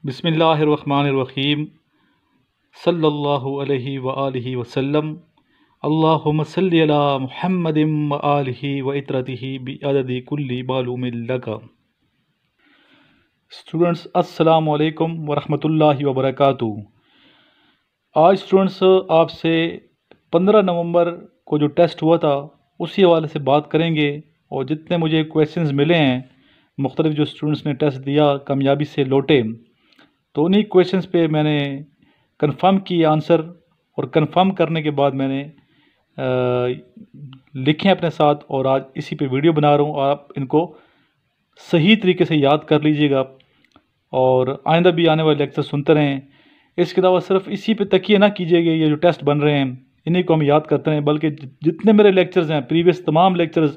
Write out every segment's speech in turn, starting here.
बिस्मिल्लाहिर्रहमानिर्रहीम सल्लल्लाहु अलैहि व आलिहि वसल्लम अल्लाहुम्मा सल्लि अला मुहम्मदिन व आलिहि व इत्रतिहि बिअददि कुल्ली मालूमिन लका। स्टूडेंट्स अस्सलामु अलैकुम व रहमतुल्लाहि व बरकातुहू। आज स्टूडेंट्स आपसे 15 नवंबर को जो टेस्ट हुआ था उसी हवाले से बात करेंगे और जितने मुझे क्वेश्चंस मिले हैं मुख्तलिफ जो स्टूडेंट्स ने टेस्ट दिया कामयाबी से लौटे तो उन्हीं क्वेश्चंस पे मैंने कंफर्म किए आंसर और कंफर्म करने के बाद मैंने लिखे अपने साथ और आज इसी पे वीडियो बना रहा हूँ। आप इनको सही तरीके से याद कर लीजिएगा और आइंदा भी आने वाले लेक्चर सुनते रहें। इसके अलावा सिर्फ इसी पे तकिए ना कीजिएगा, ये जो टेस्ट बन रहे हैं इन्हीं को हम याद करते रहें, बल्कि जितने मेरे लेक्चर्स हैं प्रीवियस तमाम लेक्चर्स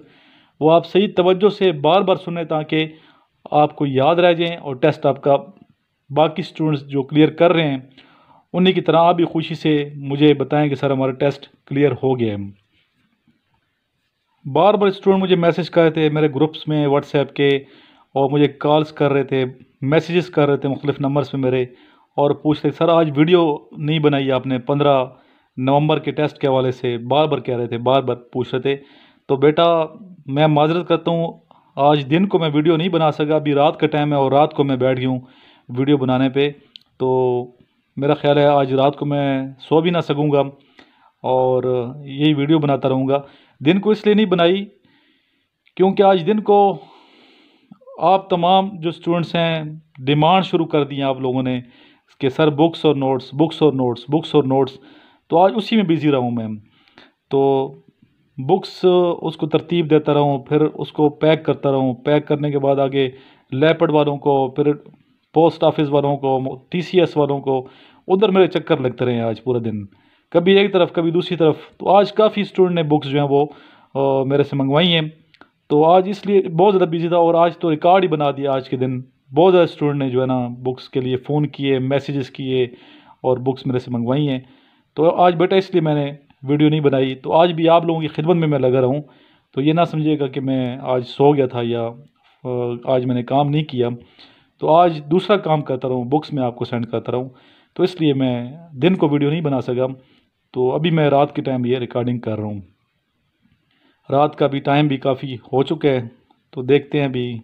वो आप सही तवज्जो से बार बार सुनें ताकि आपको याद रह जाएँ और टेस्ट आपका बाकी स्टूडेंट्स जो क्लियर कर रहे हैं उन्हीं की तरह आप भी खुशी से मुझे बताएं कि सर हमारा टेस्ट क्लियर हो गया है। बार बार स्टूडेंट मुझे मैसेज कर रहे थे मेरे ग्रुप्स में व्हाट्सएप के और मुझे कॉल्स कर रहे थे, मैसेजेस कर रहे थे मुख्तलिफ नंबर्स पे मेरे और पूछ रहे सर आज वीडियो नहीं बनाई आपने 15 नवंबर के टेस्ट के हवाले से, बार बार कह रहे थे, बार बार पूछ रहे थे। तो बेटा मैं माजरत करता हूँ, आज दिन को मैं वीडियो नहीं बना सका, अभी रात का टाइम है और रात को मैं बैठ गई हूँ वीडियो बनाने पे, तो मेरा ख्याल है आज रात को मैं सो भी ना सकूँगा और यही वीडियो बनाता रहूँगा। दिन को इसलिए नहीं बनाई क्योंकि आज दिन को आप तमाम जो स्टूडेंट्स हैं डिमांड शुरू कर दी आप लोगों ने कि सर बुक्स और नोट्स, बुक्स और नोट्स, बुक्स और नोट्स, तो आज उसी में बिज़ी रहूँ मैं। तो बुक्स उसको तरतीब देता रहूँ, फिर उसको पैक करता रहूँ, पैक करने के बाद आगे लैपड वालों को, फिर पोस्ट ऑफिस वालों को, टीसीएस वालों को, उधर मेरे चक्कर लगते रहे आज पूरा दिन, कभी एक तरफ कभी दूसरी तरफ। तो आज काफ़ी स्टूडेंट ने बुक्स जो हैं वो मेरे से मंगवाई हैं, तो आज इसलिए बहुत ज़्यादा बिजी था और आज तो रिकॉर्ड ही बना दिया। आज के दिन बहुत ज़्यादा स्टूडेंट ने जो है ना बुक्स के लिए फ़ोन किए, मैसेजेस किए और बुक्स मेरे से मंगवाई हैं। तो आज बेटा इसलिए मैंने वीडियो नहीं बनाई, तो आज भी आप लोगों की खिदमत में मैं लगा रहूँ, तो ये ना समझिएगा कि मैं आज सो गया था या आज मैंने काम नहीं किया। तो आज दूसरा काम करता रहूँ, बुक्स में आपको सेंड करता रहूँ, तो इसलिए मैं दिन को वीडियो नहीं बना सका। तो अभी मैं रात के टाइम ये रिकॉर्डिंग कर रहा हूँ, रात का भी टाइम भी काफ़ी हो चुका है, तो देखते हैं अभी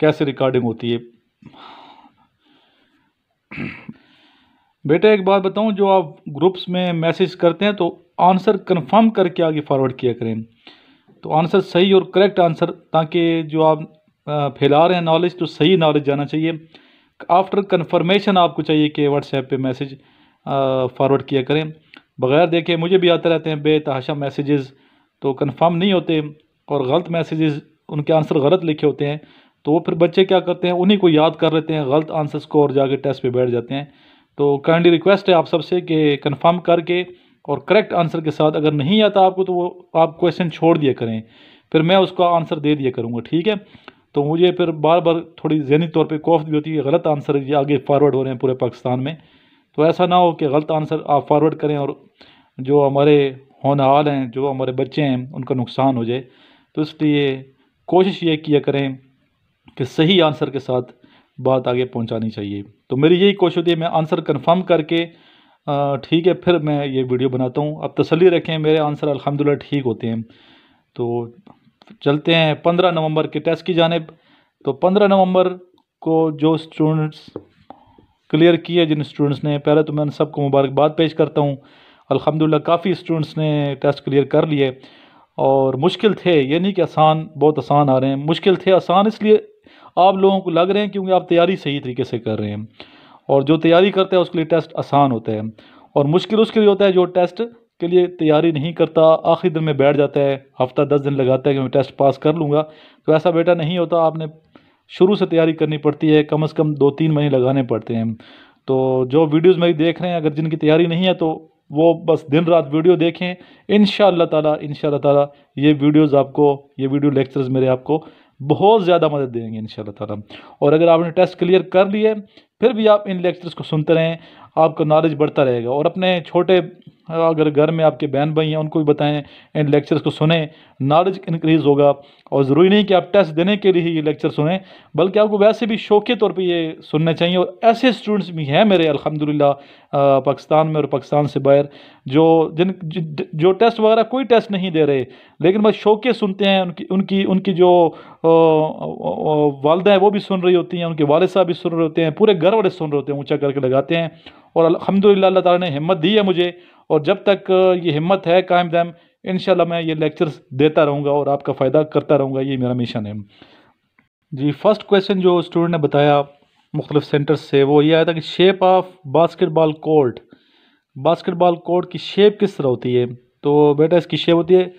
कैसे रिकॉर्डिंग होती है। बेटा एक बात बताऊं, जो आप ग्रुप्स में मैसेज करते हैं तो आंसर कंफर्म करके आगे फॉरवर्ड किया करें, तो आंसर सही और करेक्ट आंसर, ताकि जो आप फैला रहे हैं नॉलेज तो सही नॉलेज जाना चाहिए। आफ्टर कंफर्मेशन आपको चाहिए कि व्हाट्सएप पे मैसेज फॉरवर्ड किया करें। बगैर देखे मुझे भी आते रहते हैं बेतहाशा मैसेजेस, तो कंफर्म नहीं होते और गलत मैसेजेस, उनके आंसर गलत लिखे होते हैं, तो वो फिर बच्चे क्या करते हैं उन्हीं को याद कर लेते हैं गलत आंसर्स को और जाके टेस्ट पे बैठ जाते हैं। तो काइंडली रिक्वेस्ट है आप सबसे कि कंफर्म करके और करेक्ट आंसर के साथ, अगर नहीं आता आपको तो वो आप क्वेश्चन छोड़ दिया करें, फिर मैं उसका आंसर दे दिया करूँगा, ठीक है। तो मुझे फिर बार बार थोड़ी ज़हनी तौर पे खौफ भी होती है गलत आंसर ये आगे फॉरवर्ड हो रहे हैं पूरे पाकिस्तान में, तो ऐसा ना हो कि गलत आंसर आप फॉरवर्ड करें और जो हमारे होनहार हैं, जो हमारे बच्चे हैं, उनका नुकसान हो जाए। तो इसलिए कोशिश ये किया करें कि सही आंसर के साथ बात आगे पहुंचानी चाहिए। तो मेरी यही कोशिश होती है, मैं आंसर कंफर्म करके ठीक है फिर मैं ये वीडियो बनाता हूँ। अब तसल्ली रखें, मेरे आंसर अल्हम्दुलिल्लाह ठीक होते हैं। तो चलते हैं 15 नवंबर के टेस्ट की जानिब। तो 15 नवंबर को जो स्टूडेंट्स क्लियर किए, जिन स्टूडेंट्स ने, पहले तो मैं सबको मुबारकबाद पेश करता हूँ। अल्हम्दुलिल्लाह काफ़ी स्टूडेंट्स ने टेस्ट क्लियर कर लिए और मुश्किल थे, ये नहीं कि आसान, बहुत आसान आ रहे हैं, मुश्किल थे। आसान इसलिए आप लोगों को लग रहे हैं क्योंकि आप तैयारी सही तरीके से कर रहे हैं, और जो तैयारी करते हैं उसके लिए टेस्ट आसान होता है, और मुश्किल उसके लिए होता है जो टेस्ट के लिए तैयारी नहीं करता, आखिरी दिन में बैठ जाता है, हफ्ता 10 दिन लगाता है कि मैं टेस्ट पास कर लूँगा। तो ऐसा बेटा नहीं होता, आपने शुरू से तैयारी करनी पड़ती है, कम से कम 2-3 महीने लगाने पड़ते हैं। तो जो वीडियोज़ मेरी देख रहे हैं, अगर जिनकी तैयारी नहीं है तो वो बस दिन रात वीडियो देखें, इंशाअल्लाह ताला ये वीडियोज़ आपको, ये वीडियो लेक्चर्स मेरे आपको बहुत ज़्यादा मदद देंगे इंशाअल्लाह ताला। और अगर आपने टेस्ट क्लियर कर लिए फिर भी आप इन लेक्चर्स को सुनते रहें, आपका नॉलेज बढ़ता रहेगा। और अपने छोटे, अगर घर में आपके बहन भाई हैं, उनको भी बताएं इन लेक्चर्स को सुने, नॉलेज इंक्रीज़ होगा। और ज़रूरी नहीं कि आप टेस्ट देने के लिए ही ये लेक्चर सुने, बल्कि आपको वैसे भी शौक़ी तौर पे ये सुनने चाहिए। और ऐसे स्टूडेंट्स भी हैं मेरे अल्हम्दुलिल्लाह पाकिस्तान में और पाकिस्तान से बाहर, जो जो टेस्ट वगैरह कोई टेस्ट नहीं दे रहे, लेकिन बस शौक़ सुनते हैं। उनकी उनकी उनकी जो वालदा है वो भी सुन रही होती हैं, उनके वालिद साहब भी सुन रहे होते हैं, पूरे घर वाले सुन रहे होते हैं, ऊँचा करके लगाते हैं। और अल्हम्दुलिल्लाह अल्लाह ताला ने हिम्मत दी है मुझे, और जब तक ये हिम्मत है कायम दायम, इंशाल्लाह मैं ये लेक्चर्स देता रहूँगा और आपका फ़ायदा करता रहूँगा, ये मेरा मिशन है। जी, फर्स्ट क्वेश्चन जो स्टूडेंट ने बताया मुख्तलिफ सेंटर्स से, वो ये आया था कि शेप ऑफ बास्केटबॉल कोर्ट की शेप किस तरह होती है। तो बेटा इसकी शेप होती है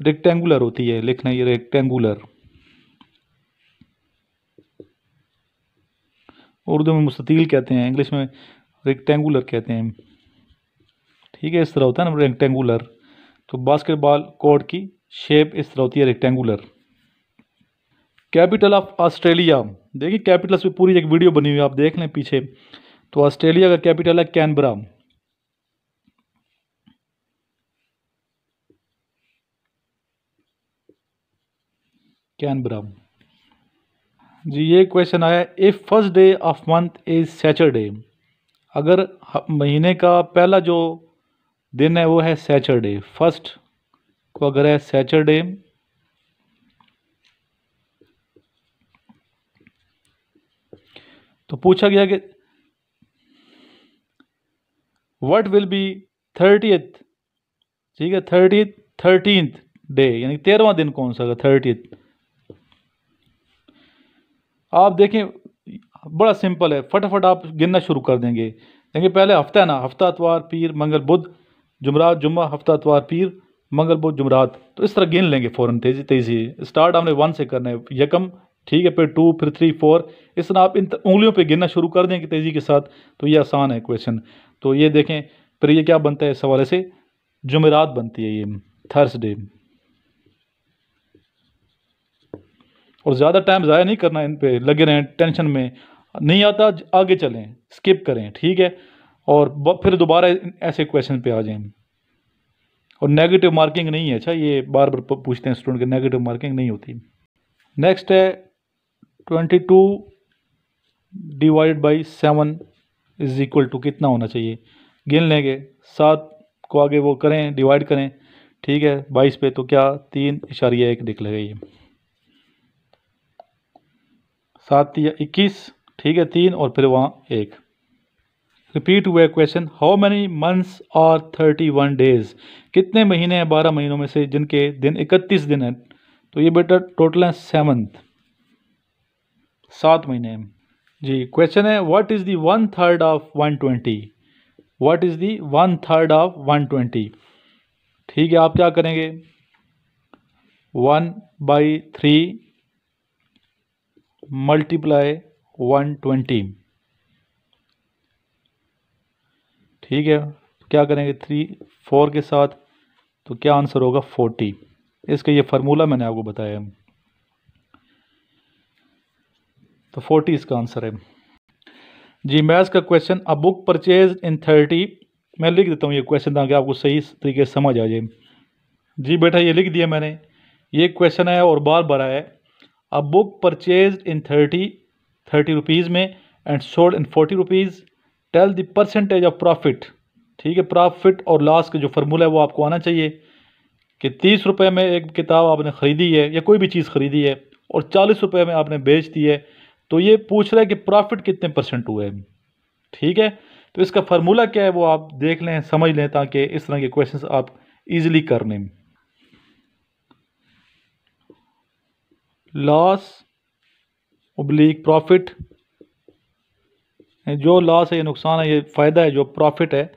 रेक्टेंगुलर होती है, लिखना ये रेक्टेंगुलर, उर्दू में मुस्ततील कहते हैं, इंग्लिश में रेक्टेंगुलर कहते हैं। ठीक है, इस तरह होता है ना रेक्टेंगुलर। तो बास्केटबॉल कोर्ट की शेप इस तरह होती है रेक्टेंगुलर। कैपिटल ऑफ ऑस्ट्रेलिया, देखिए कैपिटल्स पे पूरी एक वीडियो बनी हुई है, आप देख लें पीछे। तो ऑस्ट्रेलिया का कैपिटल है कैनबरा। कैनबरा। जी, ये क्वेश्चन आया, if first day of month is Saturday, अगर महीने का पहला जो दिन है वो है सैटरडे, फर्स्ट को अगर है सैटरडे, तो पूछा गया कि व्हाट विल बी 30th, ठीक है, 13th डे, यानी 13वां दिन कौन सा होगा 30th। आप देखें बड़ा सिंपल है, फटाफट आप गिनना शुरू कर देंगे। देखिए पहले हफ्ता है ना, हफ्ता इतवार पीर मंगल बुध जुमरात जुम्मा, हफ्ता इतवार पीर मंगल बुध जुमरात, तो इस तरह गिन लेंगे फ़ौरन, तेज़ी तेज़ी। स्टार्ट हमने 1 से करना है, यकम, ठीक है, फिर 2, फिर 3, 4, इस तरह आप इन उंगलियों पे गिनना शुरू कर देंगे तेज़ी के साथ, तो ये आसान है क्वेश्चन। तो ये देखें, फिर ये क्या बनता है इस हवाले से, जुमेरात बनती है ये, थर्सडे। और ज़्यादा टाइम ज़ाया नहीं करना, इन पे लगे रहें टेंशन में, नहीं आता आगे चलें, स्किप करें, ठीक है, और फिर दोबारा ऐसे क्वेश्चन पे आ जाएं। और नेगेटिव मार्किंग नहीं है, अच्छा ये बार बार पूछते हैं स्टूडेंट के, नेगेटिव मार्किंग नहीं होती। नेक्स्ट है 22 divide by 7 is equal to कितना होना चाहिए, गिन लेंगे। 7 को आगे वो करें, डिवाइड करें, ठीक है, 22 पे, तो क्या 3.1 निकलेगा ये, 7 या 21, ठीक है, 3 और फिर वहाँ 1। रिपीट हुआ क्वेश्चन, हाउ मैनी मंथ्स और 31 डेज, कितने महीने हैं 12 महीनों में से जिनके दिन 31 दिन है। तो ये बेटा टोटल है 7 महीने हैं। जी, क्वेश्चन है what is the 1/3 of 120, what is the 1/3 of 120। ठीक है, आप क्या करेंगे, 1/3 मल्टीप्लाई 120, ठीक है, तो क्या करेंगे 4 के साथ, तो क्या आंसर होगा 40। इसका ये फार्मूला मैंने आपको बताया, तो 40 इसका आंसर है। जी, मैथ्स का question, a book purchase in 30, मैं लिख देता हूँ ये क्वेश्चन ताकि आपको सही तरीके से समझ आ जाए। जी बेटा, ये लिख दिया मैंने, ये क्वेश्चन है और बार बार आया है। A book purchase in 30 rupees में and sold in 40 rupees, tell the percentage of profit. ठीक है, प्रॉफिट और लॉस का जो फार्मूला है वो आपको आना चाहिए कि 30 रुपये में एक किताब आपने ख़रीदी है या कोई भी चीज़ ख़रीदी है और 40 रुपये में आपने बेच दी है, तो ये पूछ रहा है कि प्रॉफिट कितने % हुए। ठीक है, तो इसका फार्मूला क्या है वो आप देख लें, समझ लें, ताकि इस तरह के क्वेश्चंस आप इजीली कर लें। लॉस ऑब्लिक प्रॉफिट, जो लॉस है ये नुकसान है, ये फ़ायदा है, जो प्रॉफिट है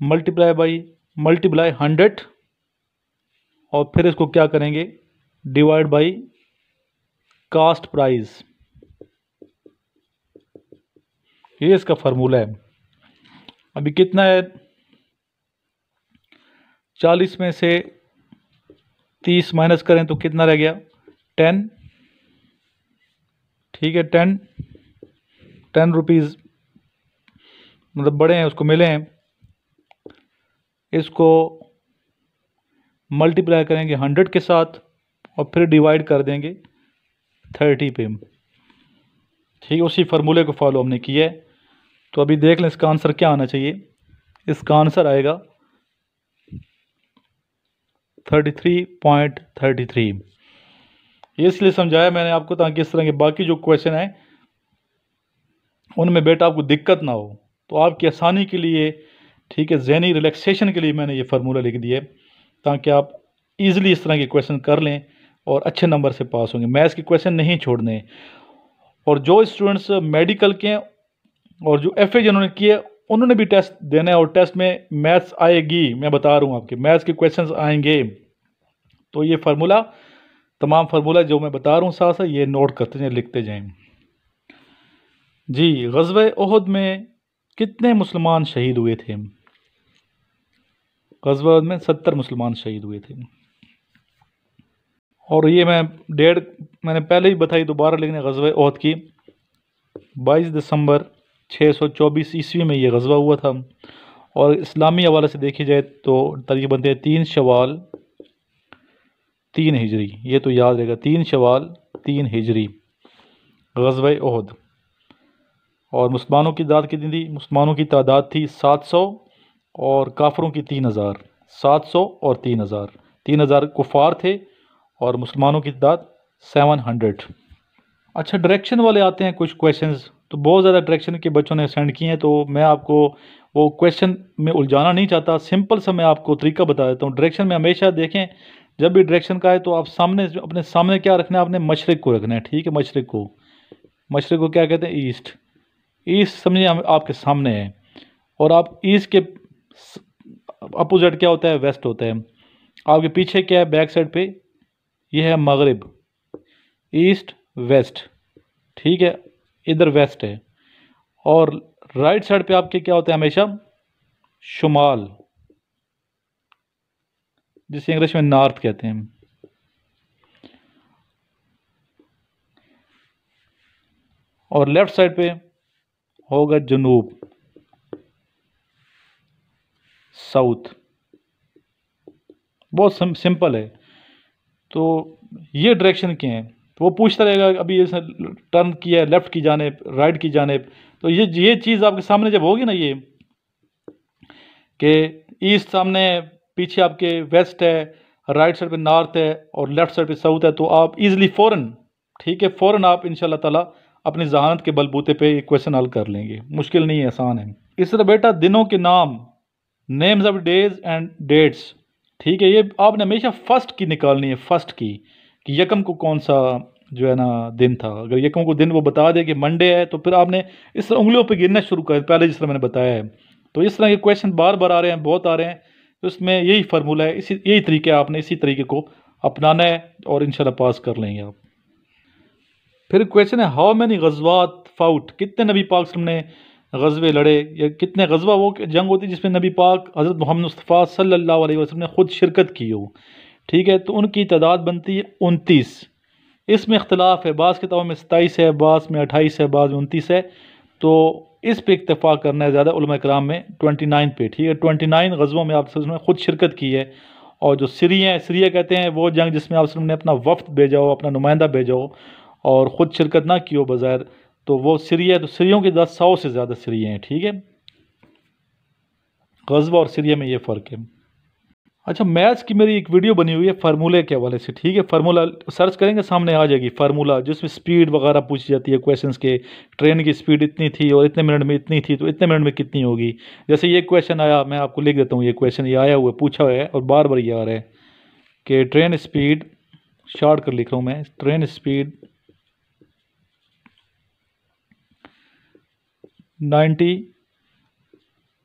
मल्टीप्लाई 100 और फिर इसको क्या करेंगे डिवाइड बाई कास्ट प्राइस, ये इसका फार्मूला है। अभी कितना है, 40 में से 30 माइनस करें तो कितना रह गया 10, ठीक है, 10 रुपीज़ मतलब बड़े हैं उसको मिले हैं, इसको मल्टीप्लाई करेंगे 100 के साथ और फिर डिवाइड कर देंगे 30 पे। ठीक है, उसी फार्मूले को फॉलो हमने किया है। तो अभी देख लें इसका आंसर क्या आना चाहिए। इसका आंसर आएगा 33.33। ये इसलिए समझाया मैंने आपको ताकि इस तरह के बाकी जो क्वेश्चन हैं उनमें बेटा आपको दिक्कत ना हो। तो आपकी आसानी के लिए, ठीक है, ज़हनी रिलैक्सेशन के लिए मैंने ये फार्मूला लिख दिया है ताकि आप इजीली इस तरह के क्वेश्चन कर लें और अच्छे नंबर से पास होंगे। मैथ्स के क्वेश्चन नहीं छोड़ने। और जो स्टूडेंट्स मेडिकल के हैं और जो FA जिन्होंने किए उन्होंने भी टेस्ट देना है और टेस्ट में मैथ्स आएगी। मैं बता रहा हूँ आपके मैथ्स के क्वेश्चंस आएंगे। तो ये फार्मूला, तमाम फार्मूला जो मैं बता रहा हूँ साथ साथ ये नोट करते जाएं, लिखते जाएं। जी, ग़ज़वा उहद में कितने मुसलमान शहीद हुए थे? ग़ज़वा उहद में 70 मुसलमान शहीद हुए थे। और ये मैं डेट मैंने पहले ही बताई, दोबारा लिखने ग़ज़वा उहद की 22 दिसंबर 624 ईस्वी में ये ग़ज़वा हुआ था। और इस्लामी हवाले से देखी जाए तो तारीख बनते हैं 3 शवाल 3 हिजरी। ये तो याद रहेगा, 3 शवाल 3 हिजरी ग़ज़वा उहद। और मुसलमानों की तादाद कितनी थी? मुसलमानों की तादाद थी 700 और काफरों की 3000। 700 और 3000, 3000 कुफार थे और मुसलमानों की तादाद 700। अच्छा, डायरेक्शन वाले आते हैं कुछ क्वेश्चंस। तो बहुत ज़्यादा डायरेक्शन के बच्चों ने सेंड किए हैं, तो मैं आपको वो क्वेश्चन में उलझाना नहीं चाहता। सिंपल सा मैं आपको तरीका बता देता हूँ। डायरेक्शन में हमेशा देखें, जब भी डायरेक्शन का है तो आप सामने, अपने सामने क्या रखना है? आपने मशरिक को रखना है। ठीक है, मशरिक को क्या कहते हैं? ईस्ट। ईस्ट समझिए आपके सामने है। और आप ईस्ट के अपोजिट क्या होता है? वेस्ट होता है। आपके पीछे क्या है? बैक साइड पे ये है मगरिब। ईस्ट वेस्ट, ठीक है, इधर वेस्ट है। और राइट साइड पे आपके क्या होता है? हमेशा शुमाल, जिसे इंग्लिश में नॉर्थ कहते हैं। और लेफ्ट साइड पे होगा जनूब, साउथ। बहुत सिंपल है। तो ये डायरेक्शन के हैं। तो वो पूछता रहेगा अभी इसने टर्न किया है लेफ्ट की जानिब, राइट की जानिब। तो ये चीज़ आपके सामने जब होगी ना, ये कि ईस्ट सामने है, पीछे आपके वेस्ट है, राइट साइड पे नॉर्थ है और लेफ्ट साइड पे साउथ है, तो आप इजीली फ़ौरन, ठीक है, फ़ौरन आप इंशाल्लाह ताला अपनी जहानत के बलबूते पे ये क्वेश्चन हल कर लेंगे। मुश्किल नहीं है, आसान है। इस तरह बेटा दिनों के नाम, names of days and dates, ठीक है, ये आपने हमेशा फर्स्ट की निकालनी है। फर्स्ट की कि यकम को कौन सा जो है ना दिन था। अगर यकम को दिन वो बता दे कि मंडे है, तो फिर आपने इस तरह उंगलियों पे गिनना शुरू कर, पहले जिस तरह मैंने बताया है। तो इस तरह के क्वेश्चन बार बार आ रहे हैं, बहुत आ रहे हैं। तो इसमें यही फार्मूला है, यही तरीका है, आपने इसी तरीके को अपनाना है और इंशाल्लाह पास कर लेंगे आप। फिर क्वेश्चन है हाउ मैनी गज़वात फाउट, कितने नबी पाक सल्लल्लाहु अलैहि वसल्लम ने गज़वे लड़े, या कितने गज़वा वो जंग होती जिसमें नबी पाक हज़रत मोहम्मद मुस्तफ़ा सल्लल्लाहु अलैहि वसल्लम ने खुद शिरकत की हो। ठीक है, तो उनकी तादाद बनती है 29। इसमें इख्तलाफ है, बाज़ किताबों में 27 है, बाज़ में 28 है, बाज़ में 29 है। तो इस पे इत्तेफाक करना है ज़्यादा उलमा कराम में 29 पे। ठीक है, 29 गज़वों में आप ने खुद शिरकत की है। और जो सीरिया कहते हैं वो जंग जिसमें आप ने अपना वफ्द भेजा हो, अपना नुमाइंदा भेजा हो और ख़ुद शिरकत ना की हो बज़ाहिर, तो वो सीरिया। तो सीरियों की 100 से ज़्यादा सीरिया हैं। ठीक है, गज़वा और सीरिया में ये फ़र्क है। अच्छा, मैथ्स की मेरी एक वीडियो बनी हुई है फार्मूले के हवाले से। ठीक है, फार्मूला सर्च करेंगे सामने आ जाएगी फार्मूला, जिसमें स्पीड वगैरह पूछी जाती है क्वेश्चंस के। ट्रेन की स्पीड इतनी थी और इतने मिनट में इतनी थी, तो इतने मिनट में कितनी होगी। जैसे ये क्वेश्चन आया, मैं आपको लिख देता हूँ। ये क्वेश्चन ये आया हुआ, पूछा हुआ है और बार बार ये आ रहा है कि ट्रेन स्पीड, शॉर्ट कर लिख रहा हूँ मैं, train speed 90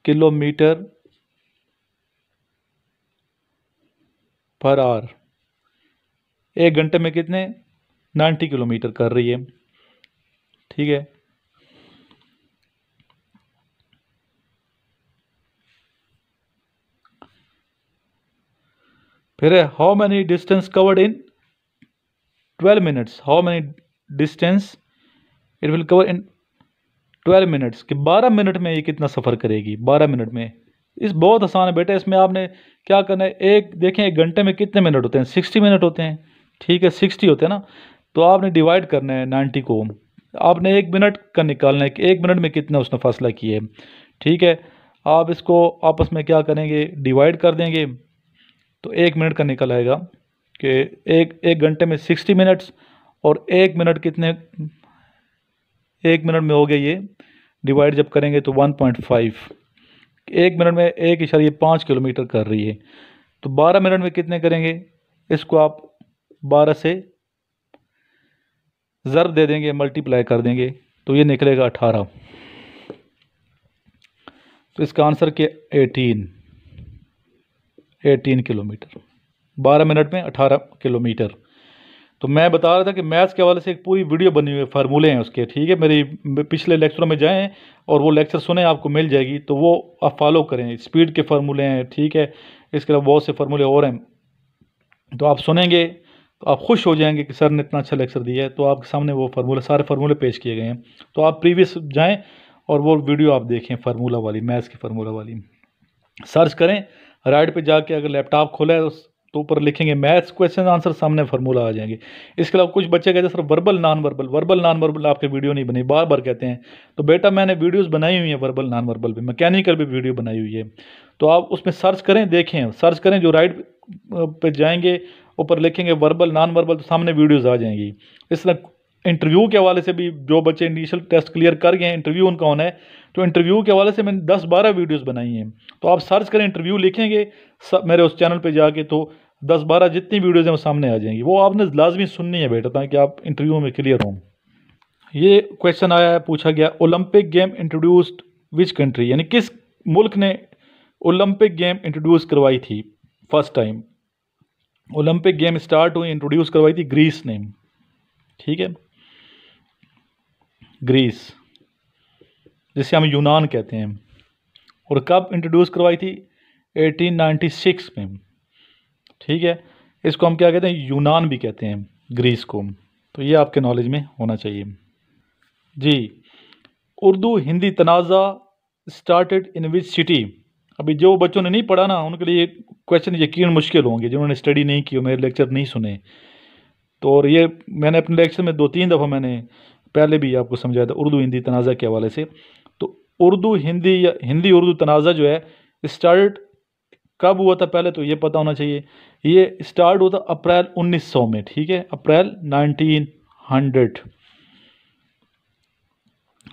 kilometre per hour, 1 घंटे में कितने 90 किलोमीटर कर रही है। ठीक है, फिर है how many distance covered in 12 minutes, how many distance it will cover in 12 minutes, कि 12 मिनट में ये कितना सफ़र करेगी। 12 मिनट में इस बहुत आसान है बेटा। इसमें आपने क्या करना है, एक देखें 1 घंटे में कितने मिनट होते हैं, 60 मिनट होते हैं। ठीक है, 60 होते हैं ना, तो आपने डिवाइड करना है 90 को। आपने 1 मिनट का निकालना है कि 1 मिनट में कितना उसने फासला किया है। ठीक है, आप इसको आपस में क्या करेंगे, डिवाइड कर देंगे, तो 1 मिनट का निकल आएगा कि एक घंटे में 60 मिनट्स, और 1 मिनट कितने, 1 मिनट में हो गया ये, डिवाइड जब करेंगे तो 1.5। 1 मिनट में 1.5 किलोमीटर कर रही है, तो 12 मिनट में कितने करेंगे, इसको आप 12 से ज़रब दे देंगे, मल्टीप्लाई कर देंगे, तो ये निकलेगा 18। तो इसका आंसर क्या, 18 किलोमीटर। 12 मिनट में 18 किलोमीटर। तो मैं बता रहा था कि मैथ्स के हवाले से एक पूरी वीडियो बनी हुई है, फार्मूले हैं उसके। ठीक है, मेरी पिछले लेक्चरों में जाएं और वो लेक्चर सुने, आपको मिल जाएगी, तो वो आप फॉलो करें। स्पीड के फार्मूले हैं, ठीक है, इसके अलावा बहुत से फार्मूले और हैं, तो आप सुनेंगे तो आप खुश हो जाएंगे कि सर ने इतना अच्छा लेक्चर दिया है। तो आपके सामने वो फार्मूले, सारे फार्मूले पेश किए गए हैं। तो आप प्रीवियस जाएँ और वो वीडियो आप देखें, फार्मूला वाली, मैथ्स की फार्मूला वाली सर्च करें। राइट पे जाके अगर लैपटॉप खोला है तो ऊपर लिखेंगे मैथ्स क्वेश्चन आंसर, सामने फार्मूला आ जाएंगे। इसके अलावा कुछ बच्चे कहते हैं सर वर्बल नॉन वर्बल आपके वीडियो नहीं बनी, बार बार कहते हैं। तो बेटा मैंने वीडियोस बनाई हुई हैं वर्बल नॉन वर्बल भी, मैकेनिकल भी वीडियो बनाई हुई है, तो आप उसमें सर्च करें, देखें, सर्च करें, जो राइट पे जाएंगे ऊपर लिखेंगे वर्बल नॉन वर्बल, तो सामने वीडियोज़ आ जाएंगी। इस तरह इंटरव्यू के हवाले से भी, जो बच्चे इनिशियल टेस्ट क्लियर कर गए हैं, इंटरव्यू उनका होना है, तो इंटरव्यू के हवाले से मैंने 10-12 वीडियोस बनाई हैं। तो आप सर्च करें, इंटरव्यू लिखेंगे मेरे उस चैनल पे जाके, तो 10-12 जितनी वीडियोस हैं वो सामने आ जाएंगी। वो आपने लाजमी सुननी है बेटा, ताकि आप इंटरव्यू में क्लियर हों। ये क्वेश्चन आया है, पूछा गया Olympic game introduced which country, यानी किस मुल्क ने ओलंपिक गेम इंट्रोड्यूस करवाई थी first time. Olympic game start हुई, इंट्रोड्यूस करवाई थी ग्रीस ने। ठीक है, ग्रीस, जिसे हम यूनान कहते हैं। और कब इंट्रोड्यूस करवाई थी, 1896 में। ठीक है, इसको हम क्या कहते हैं, यूनान भी कहते हैं ग्रीस को। तो ये आपके नॉलेज में होना चाहिए जी। उर्दू हिंदी तनाज़ा स्टार्टेड इन विच सिटी। अभी जो बच्चों ने नहीं पढ़ा ना, उनके लिए क्वेश्चन यकीन मुश्किल होंगे, जिन्होंने स्टडी नहीं की, मेरे लेक्चर नहीं सुने। तो और ये मैंने अपने लेक्चर में 2-3 दफ़ा मैंने पहले भी आपको समझाया था उर्दू हिंदी तनाज़ा के हवाले से। तो उर्दू हिंदी या हिंदी उर्दू तनाज़ा जो है स्टार्ट कब हुआ था, पहले तो ये पता होना चाहिए। ये स्टार्ट हुआ था अप्रैल 1900 में। ठीक है, अप्रैल 1900।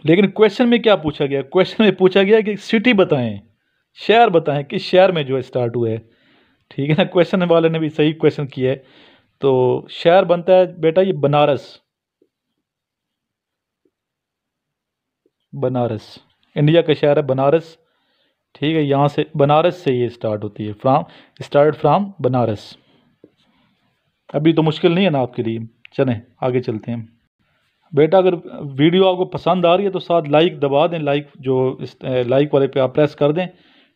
लेकिन क्वेश्चन में क्या पूछा गया, क्वेश्चन में पूछा गया कि सिटी बताएं, शहर बताएं, किस शहर में जो है स्टार्ट हुआ है। ठीक है ना, क्वेश्चन वाले ने भी सही क्वेश्चन किया है। तो शहर बनता है बेटा ये बनारस, बनारस इंडिया का शहर है बनारस। ठीक है, यहाँ से बनारस से ये स्टार्ट होती है, फ्रॉम बनारस। अभी तो मुश्किल नहीं है ना आपके लिए। चलें आगे चलते हैं बेटा। अगर वीडियो आपको पसंद आ रही है तो साथ लाइक दबा दें, लाइक जो लाइक वाले पे आप प्रेस कर दें।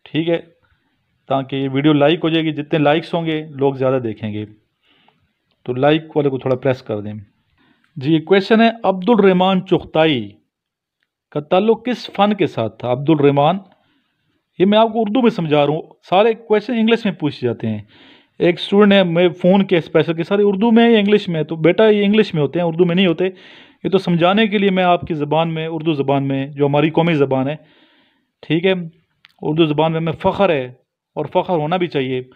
ठीक है, ताकि ये वीडियो लाइक हो जाएगी, जितने लाइक्स होंगे लोग ज़्यादा देखेंगे। तो लाइक वाले को थोड़ा प्रेस कर दें जी। क्वेश्चन है अब्दुल रहमान चुगताई का ताल्लुक किस फ़न के साथ था। अब्दुल रहमान, ये मैं आपको उर्दू में समझा रहा हूँ, सारे क्वेश्चन इंग्लिश में पूछे जाते हैं। एक स्टूडेंट है, मैं फ़ोन के स्पेशल के सारे उर्दू में या इंग्लिश में, तो बेटा ये इंग्लिश में होते हैं, उर्दू में नहीं होते। ये तो समझाने के लिए मैं आपकी ज़बान में, उर्दू ज़बान में, जो हमारी कौमी ज़बान है, ठीक है, उर्दू ज़बान में फ़ख्र है और फ़ख्र होना भी चाहिए।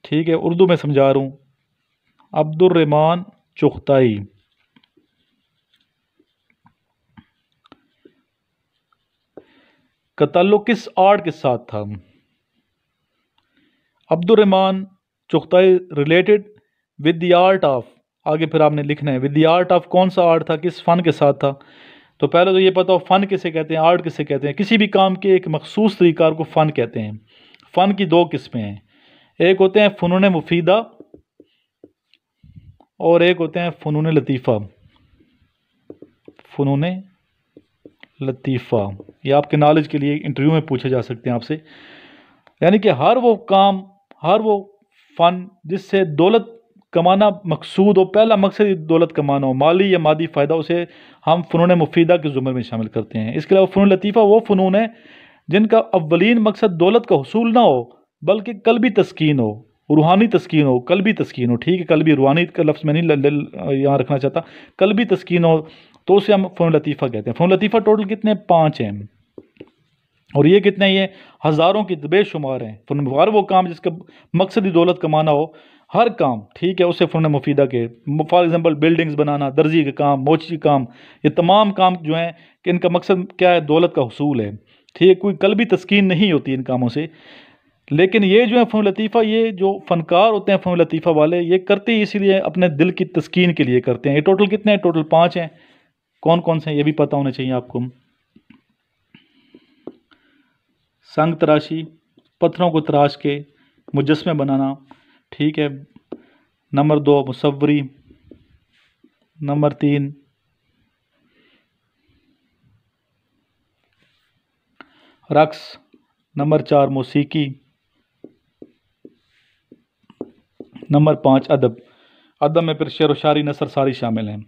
ठीक है, उर्दू में समझा रहा हूँ। अब्दुल रहमान चुगताई का ताल्लुक किस आर्ट के साथ था। Abdul Rahman Chughtai related with the art of, आगे फिर आपने लिखना है विद द आर्ट ऑफ, कौन सा आर्ट था, किस फ़न के साथ था। तो पहले तो ये पता हो फ़न किसे कहते हैं, आर्ट किसे कहते हैं। किसी भी काम के एक मखसूस तरीक़ार को फ़न कहते हैं। फ़न की 2 किस्में हैं, एक होते हैं फ़नून मुफीदा और एक होते हैं फ़नून लतीफ़ा। फ़नून लतीफ़ा, ये आपके नॉलेज के लिए इंटरव्यू में पूछे जा सकते हैं आपसे। यानी कि हर वो काम, हर वो फ़न जिससे दौलत कमाना मकसूद हो, पहला मकसद ही दौलत कमाना हो, माली या मादी फ़ायदा, उसे हम फ़नून मुफीदा के ज़ुमरे में शामिल करते हैं। इसके अलावा फ़नून लतीफ़ा वो फ़नून है जिनका अव्वलीन मकसद दौलत का हुसूल ना हो बल्कि कल्बी तस्कीन हो, रूहानी तस्कीन हो, कल्बी तस्कीन हो। ठीक है, कल्बी रूहानी का लफ्ज़ मैं नहीं यहाँ रखना चाहता, कल्बी तस्कीन हो तो उसे हम फ़ोन लतीफ़ा कहते हैं। फ़ोन लतीफ़ा टोटल कितने? 5 हैं। और ये कितने? ये हज़ारों की बेशुमार हैं। फ़नून हर वो काम जिसका मकसद ही दौलत कमाना हो, हर काम, ठीक है, उसे फ़नून मुफीदा के। फॉर एग्ज़ाम्पल बिल्डिंग्स बनाना, दर्जी का काम, मोची काम, ये तमाम काम जो हैं कि इनका मकसद क्या है? दौलत का हुसूल है। ठीक है, कोई कल्बी तस्कीन नहीं होती इन कामों से। लेकिन ये जो है फ़नून लतीफ़ा, ये जो फ़नकार होते हैं फ़नून लतीफ़ा वाले, ये करते ही इसीलिए अपने दिल की तस्कीन के लिए करते हैं। ये टोटल कितने हैं? टोटल 5 हैं। कौन कौन से हैं ये भी पता होना चाहिए आपको। संग तराशी, पत्थरों को तराश के मुजस्मे बनाना, ठीक है। नंबर 2 मुसव्वरी। नंबर 3 रक्स। नंबर 4 मौसीकी। नंबर 5 अदब। अदब में फिर शेर व शायरी, नसर सारी शामिल हैं।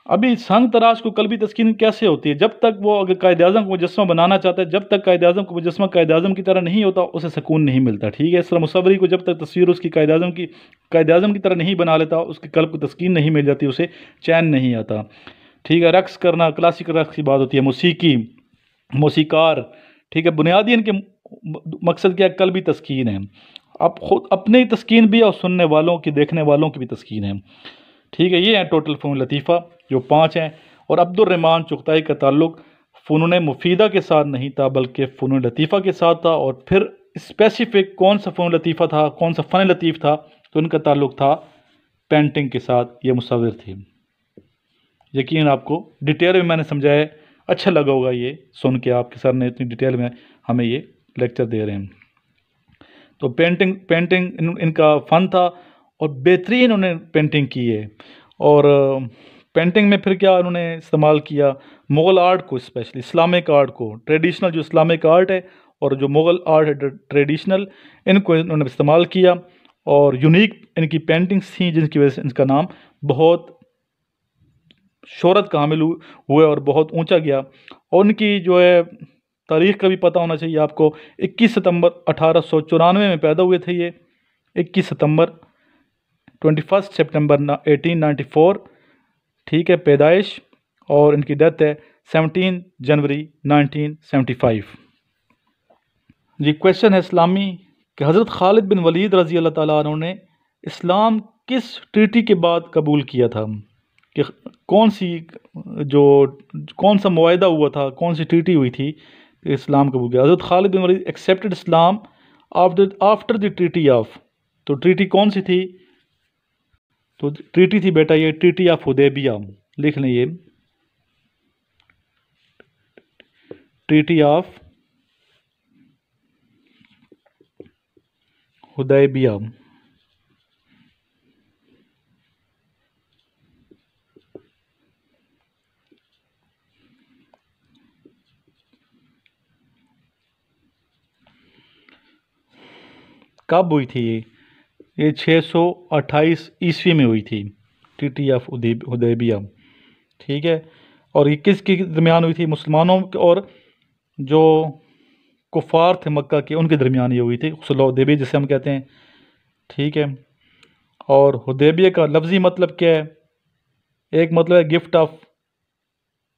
अभी संग तराश को कल्बी तस्कीन कैसे होती है? जब तक वो अगर कायद आज़म को मुजस्मा बनाना चाहता है, जब तक कायद आज़म को मुजस्मा कायद आज़म की तरह नहीं होता, उसे सुकून नहीं मिलता। ठीक है, इस तरह मुसव्वरी को जब तक तस्वीर उसकी कायद आज़म की तरह नहीं बना लेता, उसके कल्ब को तस्कीन नहीं मिल जाती, उसे चैन नहीं आता। ठीक है, रक्स करना, क्लासिकल रक्स की बात होती है। मौसीकी, मौसीकार, ठीक है, बुनियादी इनके मकसद क्या है? कल्बी तस्कीन है। अब खुद अपनी तस्कीन भी और सुनने वालों की, देखने वालों की भी तस्कीन है। ठीक है, ये है टोटल फ़नून लतीफ़ा जो 5 हैं। और अब्दुर्रहमान चुगताई का ताल्लुक़ फ़नून मुफीदा के साथ नहीं था बल्कि फ़नून लतीफ़ा के साथ था। और फिर स्पेसिफ़िक कौन सा फ़नून लतीफ़ा था, कौन सा फ़न लतीफ़ था, तो उनका ताल्लुक़ था पेंटिंग के साथ। ये मुसव्विर थे। यकीन आपको डिटेल में मैंने समझाया, अच्छा लगा होगा ये सुन के, आपके सर ने इतनी डिटेल में हमें ये लेक्चर दे रहे हैं। तो पेंटिंग इनका फ़न था और बेहतरीन उन्होंने पेंटिंग की है। और पेंटिंग में फिर क्या उन्होंने इस्तेमाल किया? मुग़ल आर्ट को, स्पेशली इस्लामिक आर्ट को, ट्रेडिशनल जो इस्लामिक आर्ट है और जो मुग़ल आर्ट है ट्रेडिशनल, इनको इन्होंने इस्तेमाल किया। और यूनिक इनकी पेंटिंग्स थी जिनकी वजह से इनका नाम बहुत शोहरत का हामिल हुए और बहुत ऊंचा गया। और उनकी जो है तारीख़ का भी पता होना चाहिए आपको। 21 सितंबर 1894 में पैदा हुए थे ये। 21 सितंबर 21 सितंबर 1894, ठीक है, पैदाइश। और इनकी डेथ है 17 जनवरी 1975। जी, क्वेश्चन है इस्लामी कि हज़रत खालिद बिन वलीद रज़ी अल्लाह ताला अन्हु ने इस्लाम किस ट्रीटी के बाद कबूल किया था? कि कौन सा मुआहदा हुआ था, कौन सी ट्रीटी हुई थी कि इस्लाम कबूल किया? Hazrat Khalid bin Walid accepted Islam after the treaty of. तो ट्रीटी कौन सी थी? तो ट्रीटी थी बेटा ये ट्रीटी ऑफ हुदैबिया। लिख लें ये, ट्रीटी ऑफ हुदैबिया। कब हुई थी ये 628 ईस्वी में हुई थी, ट्रीटी ऑफ हुदैबिया। ठीक है, और ये किसके दरमियान हुई थी? मुसलमानों और जो कुफार थे मक्का के, उनके दरमियान ये हुई थी, सुलह हुदैबिया जिसे हम कहते हैं। ठीक है, और हुदैबिया का लफ्ज़ी मतलब क्या है? एक मतलब है गिफ्ट ऑफ,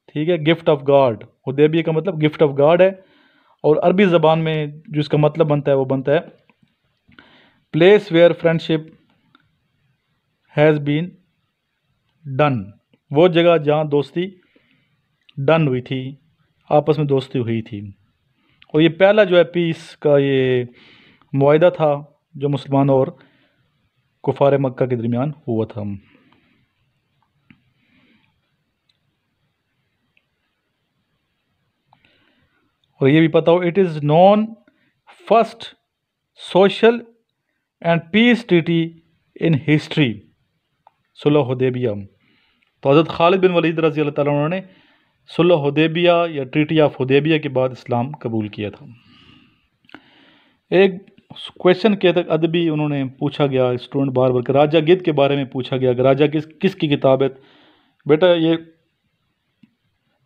ठीक है, गिफ्ट ऑफ गॉड। हुदैबिया का मतलब गिफ्ट ऑफ गॉड है। और अरबी ज़बान में जो इसका मतलब बनता है वो बनता है place where friendship has been done. वो जगह जहाँ दोस्ती डन हुई थी, आपस में दोस्ती हुई थी। और ये पहला जो है पीस का ये मुआहदा था जो मुसलमानों और कुफार मक्का के दरमियान हुआ था। और ये भी पता हो, it is non first social and peace treaty in history, सुलह हुदैबिया। तो हज़रत खालिद बिन वलीद रज़ी अल्लाह ताला अन्हु ने सुलह हुदैबिया या ट्रीटी ऑफ हुदैबिया के बाद इस्लाम कबूल किया था। एक क्वेश्चन के तक अदबी उन्होंने पूछा गया, स्टूडेंट बार बार, राजा गिद्ध के बारे में पूछा गया कि राजा किसकी किताब है? बेटा ये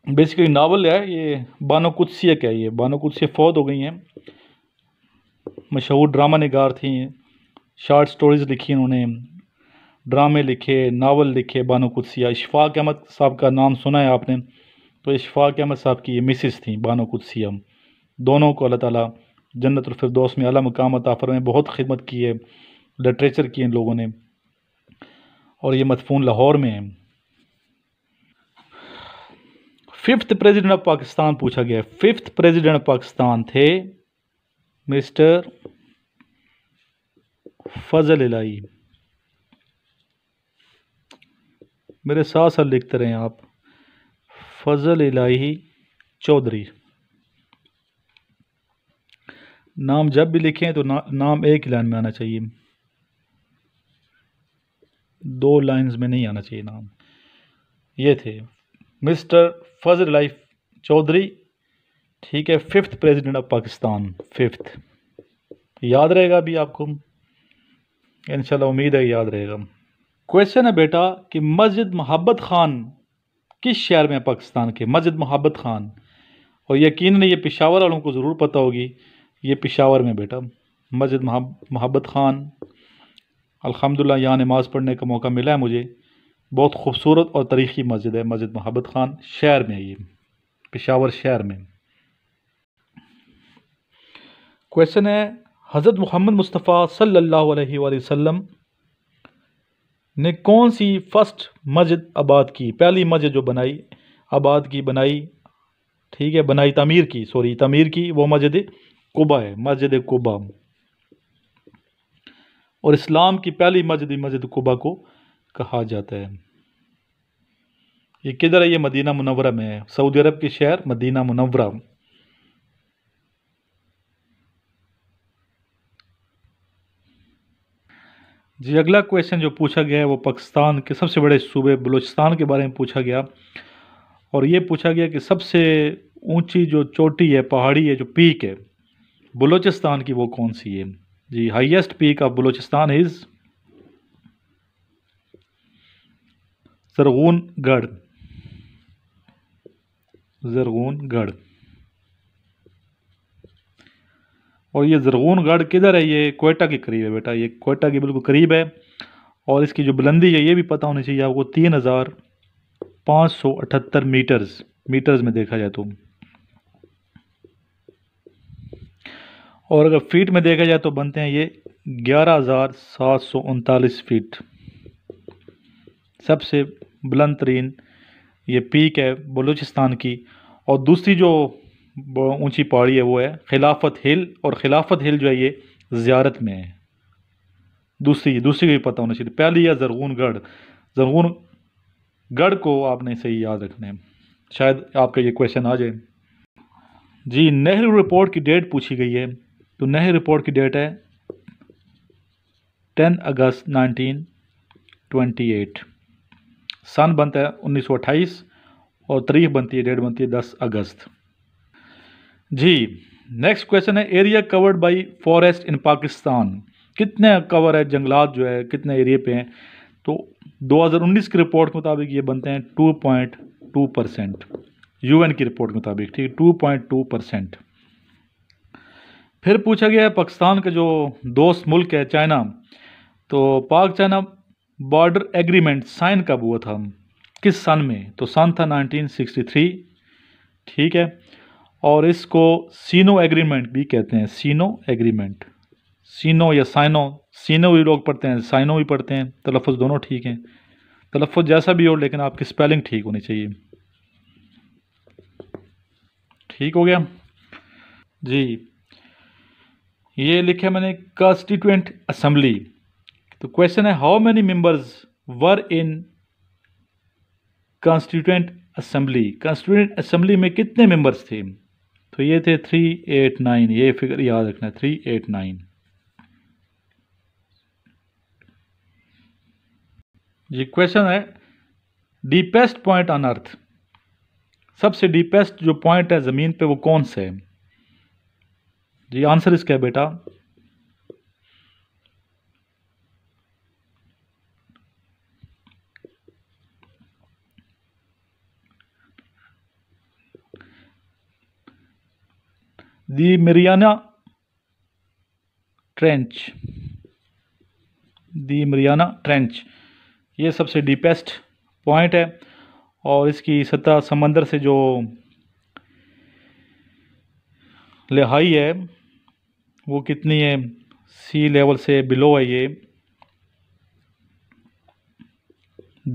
बेसिकली नावल है ये, बानो कुद्सिया का है ये। बानो कुद्सिया फौत हो गई हैं, मशहूर ड्रामा निगार थी, शॉर्ट स्टोरीज़ लिखी इन्होंने, ड्रामे लिखे, नावल लिखे। बानो कुद्सिया, इशफाक अहमद साहब का नाम सुना है आपने, तो इशफाक अहमद साहब की ये मिसिस थी बानो कुद्सिया। दोनों को अल्लाह ताला जन्नतुल फिरदौस में आला मकाम अता फरमाए। बहुत खिदमत की है, लिटरेचर की इन लोगों ने, और ये मदफून लाहौर में है। फिफ्थ प्रेसिडेंट ऑफ पाकिस्तान पूछा गया। फिफ्थ प्रेसिडेंट ऑफ पाकिस्तान थे मिस्टर फजल इलाही। मेरे साथ साथ लिखते रहें आप, फजल इलाही चौधरी। नाम जब भी लिखें तो नाम एक ही लाइन में आना चाहिए, 2 लाइंस में नहीं आना चाहिए नाम। ये थे मिस्टर फजल इलाही चौधरी, ठीक है, fifth president of Pakistan. Fifth याद रहेगा अभी आपको, इंशाल्लाह उम्मीद है याद रहेगा। क्वेश्चन है बेटा कि मस्जिद मोहब्बत खान किस शहर में है पाकिस्तान के? मस्जिद मोहब्बत खान, और यकीनन ये पेशावर वालों को ज़रूर पता होगी, ये पेशावर में बेटा मस्जिद मोहब्बत खान। अल्हम्दुलिल्लाह यहाँ नमाज़ पढ़ने का मौका मिला है मुझे। बहुत खूबसूरत और तारीख़ी मस्जिद है मस्जिद मोहब्बत खान, शहर में है ये, पेशावर शहर में। क्वेश्चन है हज़रत मोहम्मद मुस्तफ़ा सल्लल्लाहु अलैहि वसल्लम ने कौन सी फर्स्ट मस्जिद आबाद की? पहली मस्जिद जो बनाई, आबाद की, बनाई, ठीक है, बनाई, तामीर की, सॉरी तामीर की, वो मस्जिद कुबा है, मस्जिद कुबा। और इस्लाम की पहली मस्जिद मस्जिद कुबा को कहा जाता है। ये किधर है? ये मदीना मुनव्वरा में है, सऊदी अरब के शहर मदीना मुनव्वरा। जी अगला क्वेश्चन जो पूछा गया है वो पाकिस्तान के सबसे बड़े सूबे बलूचिस्तान के बारे में पूछा गया, और ये पूछा गया कि सबसे ऊंची जो चोटी है, पहाड़ी है, जो पीक है बलूचिस्तान की, वो कौन सी है? जी highest peak of Balochistan is Zarghunghar. Zarghunghar. और ये ज़रगूनगढ़ किधर है? ये कोयटा के करीब है बेटा, ये कोयटा के बिल्कुल करीब है। और इसकी जो बुलंदी है ये भी पता होनी चाहिए आपको, 3578 मीटर्स, मीटर्स में देखा जाए तो। और अगर फीट में देखा जाए तो बनते हैं ये 11,739 फीट। सबसे बुलंद तरीन ये पीक है बलूचिस्तान की। और दूसरी जो ऊंची पहाड़ी है वो है खिलाफत हिल, और खिलाफत हिल जो है ये ज़ियारत में है। दूसरी को भी पता होना चाहिए। पहली है ज़रगूनगढ़। ज़रगूनगढ़ को आपने सही याद रखना है, शायद आपका ये क्वेश्चन आ जाए। जी नेहरू रिपोर्ट की डेट पूछी गई है, तो नेहरू रिपोर्ट की डेट है 10 अगस्त 1928। सन बनता है 1928, और तारीख बनती है, डेट बनती है 10 अगस्त। जी नेक्स्ट क्वेश्चन है एरिया कवर्ड बाय फॉरेस्ट इन पाकिस्तान। कितने कवर है जंगलात जो है, कितने एरिया पे हैं? तो 2019 की रिपोर्ट के मुताबिक ये बनते हैं 2.2%, यूएन की रिपोर्ट के मुताबिक, ठीक है, 2.2%। फिर पूछा गया है पाकिस्तान का जो दोस्त मुल्क है चाइना, तो पाक चाइना बॉर्डर एग्रीमेंट साइन कब हुआ था, किस सन में? तो सन था 1963, ठीक है। और इसको सीनो एग्रीमेंट भी कहते हैं, सीनो एग्रीमेंट, सीनो या साइनो, सीनो भी लोग पढ़ते हैं, साइनो भी पढ़ते हैं, तलफ़ुज़ दोनों ठीक हैं, तलफ़ुज़ जैसा भी हो लेकिन आपकी स्पेलिंग ठीक होनी चाहिए। ठीक हो गया जी। ये लिखा मैंने कॉन्स्टिट्यूएंट असेंबली। तो क्वेश्चन है how many members were in constituent assembly? Constituent assembly में कितने मेंबर्स थे? तो ये थे 389, ये फिगर याद रखना, 389। जी क्वेश्चन है डीपेस्ट पॉइंट ऑन अर्थ, सबसे डीपेस्ट जो पॉइंट है ज़मीन पे वो कौन सा है? जी आंसर इसका है बेटा दी मरियाना ट्रेंच, दी मरियाना ट्रेंच, ये सबसे डीपेस्ट पॉइंट है और इसकी सतह समंदर से जो लहाई है वो कितनी है, सी लेवल से बिलो है ये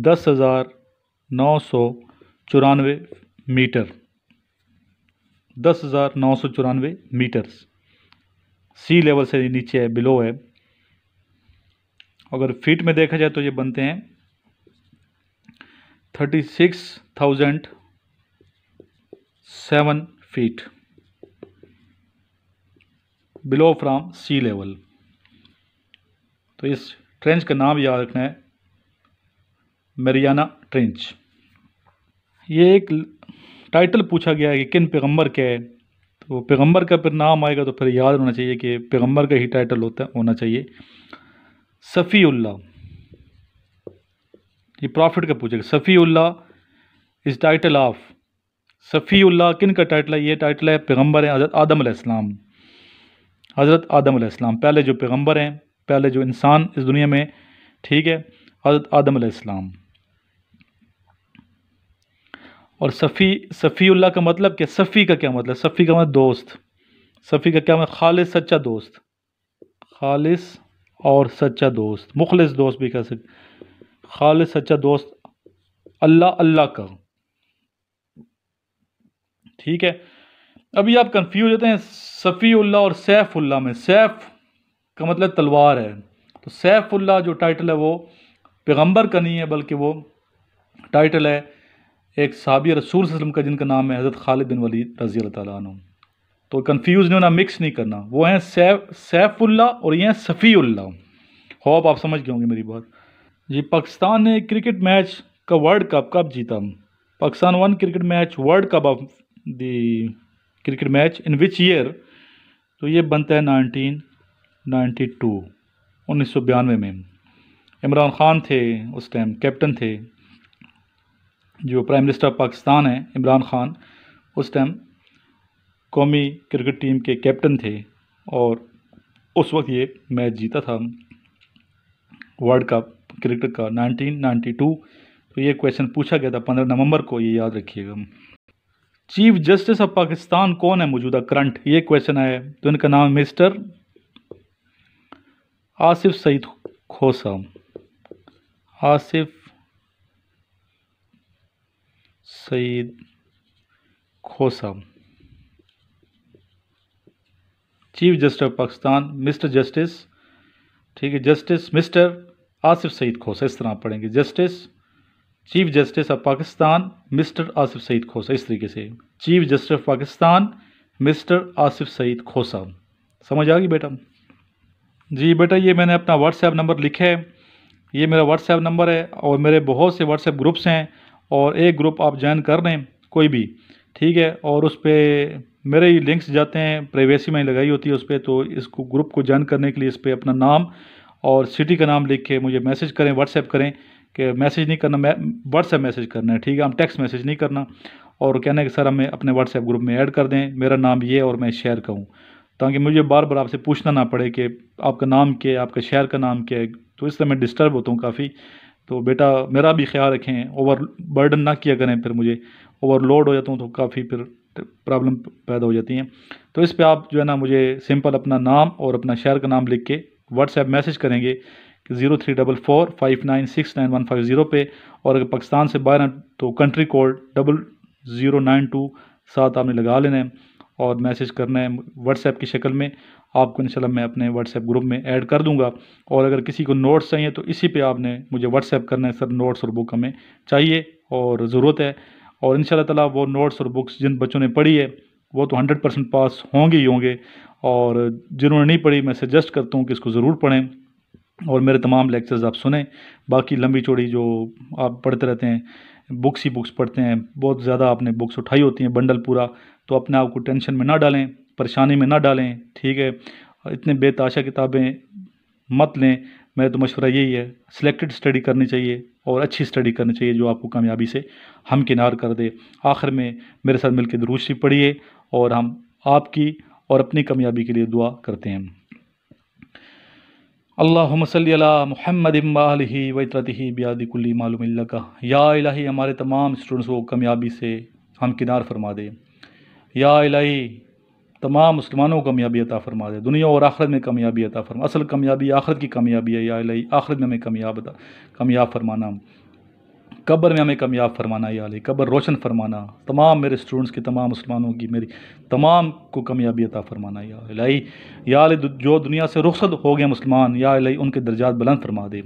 10,994 मीटर, 10,994 मीटर्स सी लेवल से नीचे है, बिलो है। अगर फीट में देखा जाए तो ये बनते हैं 36,007 feet below from sea level. तो इस ट्रेंच का नाम याद रखना है, मरियाना ट्रेंच। ये एक टाइटल पूछा गया है कि किन पैगंबर का है, तो पैगंबर का फिर नाम आएगा तो फिर याद होना चाहिए कि पैगंबर का ही टाइटल होना चाहिए। सफ़ीउल्लाह, ये प्रॉफिट का पूछेगा। सफ़ीउल्लाह इस टाइटल ऑफ, सफ़ीउल्लाह किन का टाइटल है, ये टाइटल है पैगंबर है हज़रत आदम अलैहिस्सलाम, हज़रत आदम अलैहिस्सलाम पहले जो पैगंबर हैं, पहले जो इंसान इस दुनिया में, ठीक है, हज़रत आदम अलैहिस्सलाम। और सफ़ीउल्लाह का मतलब क्या, सफ़ी का क्या मतलब, सफ़ी का मतलब दोस्त, सफ़ी का क्या मतलब, खालिस सच्चा दोस्त, खालिस और सच्चा दोस्त, मुखलिस दोस्त भी कह सकते, खालिस सच्चा दोस्त अल्लाह, अल्लाह का, ठीक है। अभी आप कंफ्यूज होते हैं सफ़ीउल्लाह और सैफ़ुल्लाह में। सैफ़ का मतलब तलवार है, तो सैफ़ुल्लाह जो टाइटल है वो पैगंबर का नहीं है, बल्कि वो टाइटल है एक सहाबी रसूल सल्लल्लाहु अलैहि वसल्लम का, जिनका नाम है हज़रत खालिद बिन वलीद रज़ी अल्लाह तआला अन्हु। तो कंफ्यूज नहीं होना, मिक्स नहीं करना, वो हैं सैफ़ुल्लाह और ये हैं सफ़ीउल्लाह। होप आप समझ गए होंगे मेरी बात जी। पाकिस्तान ने क्रिकेट मैच का वर्ल्ड कप कब जीता, Pakistan one cricket match world cup of the cricket match in which year, तो ये बनता है 1992, 1992 में। इमरान खान थे उस टाइम कैप्टन थे, जो प्राइम मिनिस्टर ऑफ पाकिस्तान है इमरान खान, उस टाइम कौमी क्रिकेट टीम के कैप्टन थे और उस वक्त ये मैच जीता था वर्ल्ड कप क्रिकेट का 1992। तो ये क्वेश्चन पूछा गया था 15 नवंबर को, ये याद रखिएगा। चीफ जस्टिस ऑफ पाकिस्तान कौन है मौजूदा करंट, ये क्वेश्चन है, तो इनका नाम mister Asif Saeed Khosa, Asif Saeed Khosa, chief justice of Pakistan mister justice, ठीक है, जस्टिस मिस्टर आसिफ सईद खोसा, इस तरह आप पढ़ेंगे, justice chief justice of Pakistan mister Asif Saeed Khosa, इस तरीके से, chief justice of Pakistan mister Asif Saeed Khosa. समझ आ गई बेटा? जी बेटा, ये मैंने अपना व्हाट्सएप नंबर लिखा है, ये मेरा व्हाट्सएप नंबर है और मेरे बहुत से व्हाट्सएप ग्रुप्स हैं, और एक ग्रुप आप ज्वाइन कर लें कोई भी, ठीक है, और उस पर मेरे ही लिंक्स जाते हैं, प्राइवेसी मैंने लगाई होती है उस पर, तो इसको ग्रुप को ज्वाइन करने के लिए इस पर अपना नाम और सिटी का नाम लिख के मुझे मैसेज करें, व्हाट्सएप करें, कि मैसेज नहीं करना, मैं व्हाट्सएप मैसेज करना है, ठीक है, हम टेक्स्ट मैसेज नहीं करना, और कहना है कि सर हमें अपने व्हाट्सएप ग्रुप में ऐड कर दें, मेरा नाम ये और मैं शहर का हूँ, ताकि मुझे बार बार आपसे पूछना ना पड़े कि आपका नाम क्या है, आपके शहर का नाम क्या है, तो इससे मैं डिस्टर्ब होता हूँ काफ़ी। तो बेटा मेरा भी ख्याल रखें, ओवर बर्डन ना किया करें, फिर मुझे ओवरलोड हो जाता हूँ तो काफ़ी फिर प्रॉब्लम पैदा हो जाती हैं। तो इस पे आप जो है ना मुझे सिंपल अपना नाम और अपना शहर का नाम लिख के व्हाट्सएप मैसेज करेंगे कि 034459695150 पे, और अगर पाकिस्तान से बाहर हैं तो कंट्री कोड 0092 साथ आपने लगा लेना है और मैसेज करना है व्हाट्सएप की शक्ल में, आपको इंशाल्लाह मैं अपने व्हाट्सएप ग्रुप में ऐड कर दूंगा। और अगर किसी को नोट्स चाहिए तो इसी पे आपने मुझे व्हाट्सएप करना है, सर नोट्स और बुक हमें चाहिए और ज़रूरत है, और इंशाल्लाह ताला वो नोट्स और बुक्स जिन बच्चों ने पढ़ी है वो तो 100% पास होंगे ही होंगे, और जिन्होंने नहीं पढ़ी मैं सजेस्ट करता हूँ कि इसको ज़रूर पढ़ें और मेरे तमाम लेक्चर्स आप सुने। बाकी लंबी चौड़ी जो आप पढ़ते रहते हैं, बुक्स ही बुक्स पढ़ते हैं, बहुत ज़्यादा आपने बुक्स उठाई होती हैं बंडल पूरा, तो अपने आप को टेंशन में ना डालें, परेशानी में ना डालें, ठीक है, इतने बेताशा किताबें मत लें। मेरा तो मशवरा यही है, सिलेक्टेड स्टडी करनी चाहिए और अच्छी स्टडी करनी चाहिए जो आपको कामयाबी से हमकिनार कर दे। आखिर में मेरे साथ मिलकर दुरूद शरीफ पढ़िए और हम आपकी और अपनी कामयाबी के लिए दुआ करते हैं। अल्लाहुम्मा सल्ली अला मुहम्मदिन व आलिहि व इत्रतिहि बियादि कुल्ली मालूम लका। या इलाही हमारे तमाम स्टूडेंट्स को कामयाबी से हमकिनार फरमा दे। या इलाही तमाम मुसलमानों को कामयाबी अता फरमा दे, दुनिया और आखिरत में कामयाबी अता फरमा। असल कामयाबी आखिरत की कामयाबी है। या इलाही आखिरत में हमें कामयाब फरमाना, कब्र में हमें कामयाब फरमाना। या अल्लाह कब्र रोशन फरमाना। तमाम मेरे स्टूडेंट्स की, तमाम मुसलमानों की, मेरी तमाम को कामयाबी अता फरमाना। या अल्लाह जो दुनिया से रुखसत हो गए मुसलमान, या अल्लाह उनके दर्जात बुलंद फरमा दे।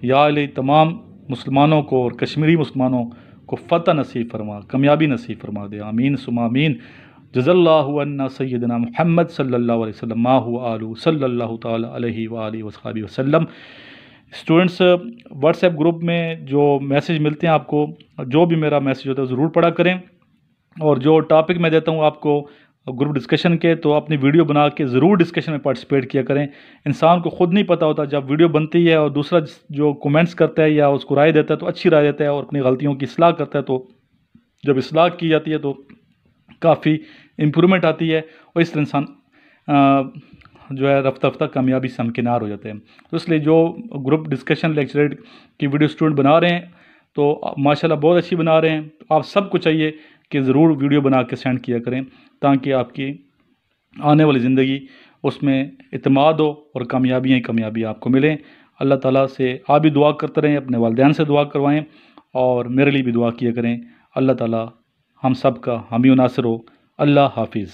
या अल्लाह तमाम मुसलमानों को और कश्मीरी मुसलमानों को फ़तह नसीब फरमा, कामयाबी नसीब फरमा दे। आमीन सुम्मा आमीन। जज़ल्लाहु अन्ना सय्यदना मुहम्मद सल्लल्लाहु अलैहि वसल्लम मा हुवा आलू सल्लल्लाहु तआला अलैहि व आलिहि वसहबिहि वसल्लम। स्टूडेंट्स, व्हाट्सएप ग्रुप में जो मैसेज मिलते हैं आपको, जो भी मेरा मैसेज होता है ज़रूर पढ़ा करें। और जो टॉपिक मैं देता हूँ आपको ग्रुप डिस्कशन के, तो अपनी वीडियो बना के ज़रूर डिस्कशन में पार्टिसिपेट किया करें। इंसान को ख़ुद नहीं पता होता, जब वीडियो बनती है और दूसरा जो कमेंट्स करता है या उसको राय देता है तो अच्छी राय देता है और अपनी गलतियों की इस्लाह करता है, तो जब इस्लाह की जाती है तो काफ़ी इम्प्रूवमेंट आती है और इस तरह इंसान जो है रफ्ता रफ्ता कामयाबी से हमकिनार हो जाते हैं। तो इसलिए जो ग्रुप डिस्कशन लेक्चर की वीडियो स्टूडेंट बना रहे हैं तो माशाल्लाह बहुत अच्छी बना रहे हैं। तो आप सबको चाहिए कि ज़रूर वीडियो बना के सेंड किया करें, ताकि आपकी आने वाली ज़िंदगी उसमें इत्मीनान हो और कामयाबियाँ ही कामयाबी आपको मिलें। अल्लाह ताला से आप भी दुआ करते रहें, अपने वालिदैन से दुआ करवाएँ और मेरे लिए भी दुआ किया करें। अल्लाह ताला हम सब का हामी नासिर हो। अल्लाह हाफिज़।